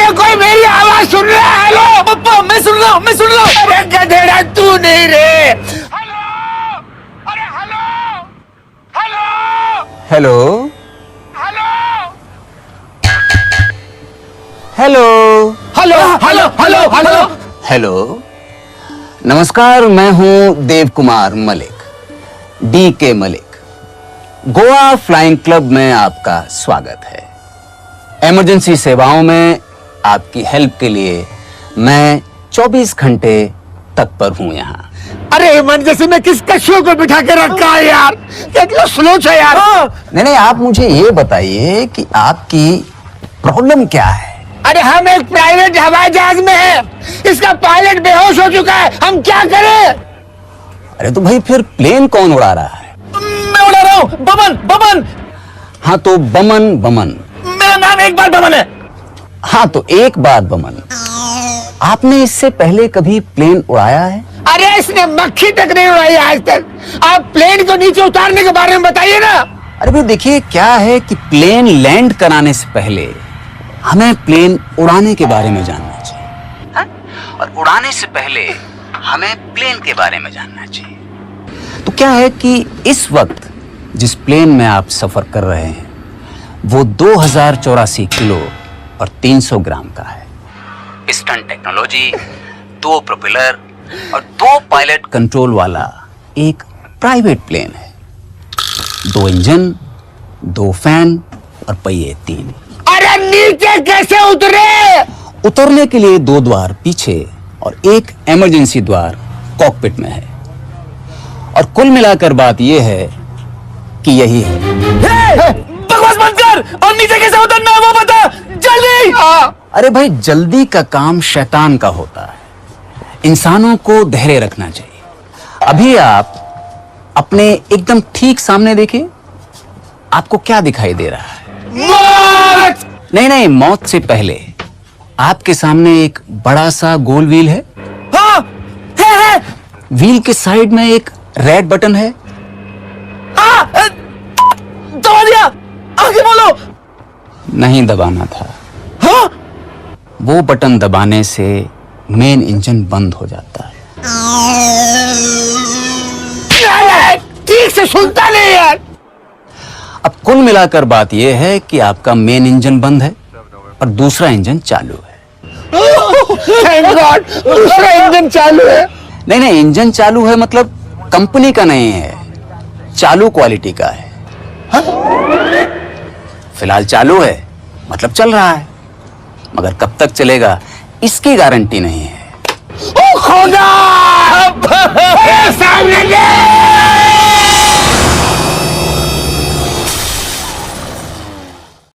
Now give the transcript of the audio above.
अरे कोई मेरी आवाज सुन रहा है? हेलो पप्पा, मैं सुन रहा हूँ। अरे गधेड़ा तू नहीं रे। हेलो, अरे hello hello hello hello hello hello hello hello hello. Hello, नमस्कार। मैं हूं Dev Kumar Malik, DK Malik. Goa flying club में आपका स्वागत है। इमरजेंसी सेवाओं में आपकी हेल्प के लिए मैं 24 घंटे तत्पर हूं यहाँ। अरे इमरजेंसी में किस कछुओं को बिठा के रखा है यार? कितना स्लो है यार। नहीं, आप मुझे ये बताइए कि आपकी प्रॉब्लम क्या है? अरे हम एक प्राइवेट हवाई जहाज में हैं। इसका पायलट बेहोश हो चुका है, हम क्या करें? अरे तो भाई फिर प्लेन कौन उड़ा रहा है? मैं उड़ा रहा हूँ। बमन। हाँ तो बमन। मेरा नाम एक बार बमन है। हाँ तो एक बात बमन, आपने इससे पहले कभी प्लेन उड़ाया है? अरे इसने मक्खी तक नहीं उड़ाई आज तक। आप प्लेन को नीचे उतारने के बारे में बताइए ना। अरे भाई देखिए, क्या है कि प्लेन लैंड कराने से पहले हमें प्लेन उड़ाने के बारे में जानना चाहिए, हाँ? और उड़ाने से पहले हमें प्लेन के बारे में जानना चाहिए। तो क्या है कि इस वक्त जिस प्लेन में आप सफर कर रहे हैं वो 2084 किलो और 300 ग्राम का है। पिस्टन टेक्नोलॉजी, 2 प्रोपेलर और 2 पायलट कंट्रोल वाला एक प्राइवेट प्लेन है। 2 इंजन, 2 फैन और पहिए 3। अरे नीचे कैसे उतरे? उतरने के लिए 2 द्वार पीछे और एक इमरजेंसी द्वार कॉकपिट में है। और कुल मिलाकर बात यह है कि यही है। बकवास बंद कर और नीचे कैसे उतरना है वो बता जल्दी। अरे भाई, जल्दी का काम शैतान का होता है। इंसानों को धैर्य रखना चाहिए। अभी आप अपने एकदम ठीक सामने देखिए, आपको क्या दिखाई दे रहा है? मौत! नहीं, मौत से पहले आपके सामने एक बड़ा सा गोल व्हील है। हाँ, है। व्हील के साइड में एक रेड बटन है। दबा दिया, आगे बोलो। नहीं दबाना था। हाँ? वो बटन दबाने से मेन इंजन बंद हो जाता है। ठीक से सुनता नहीं यार। अब कुल मिलाकर बात यह है कि आपका मेन इंजन बंद है और दूसरा इंजन चालू है। Thank God, दूसरा इंजन चालू है। नहीं, इंजन चालू है मतलब कंपनी का नहीं है, चालू क्वालिटी का है। फिलहाल चालू है मतलब चल रहा है, मगर कब तक चलेगा इसकी गारंटी नहीं है। ओ खुदा!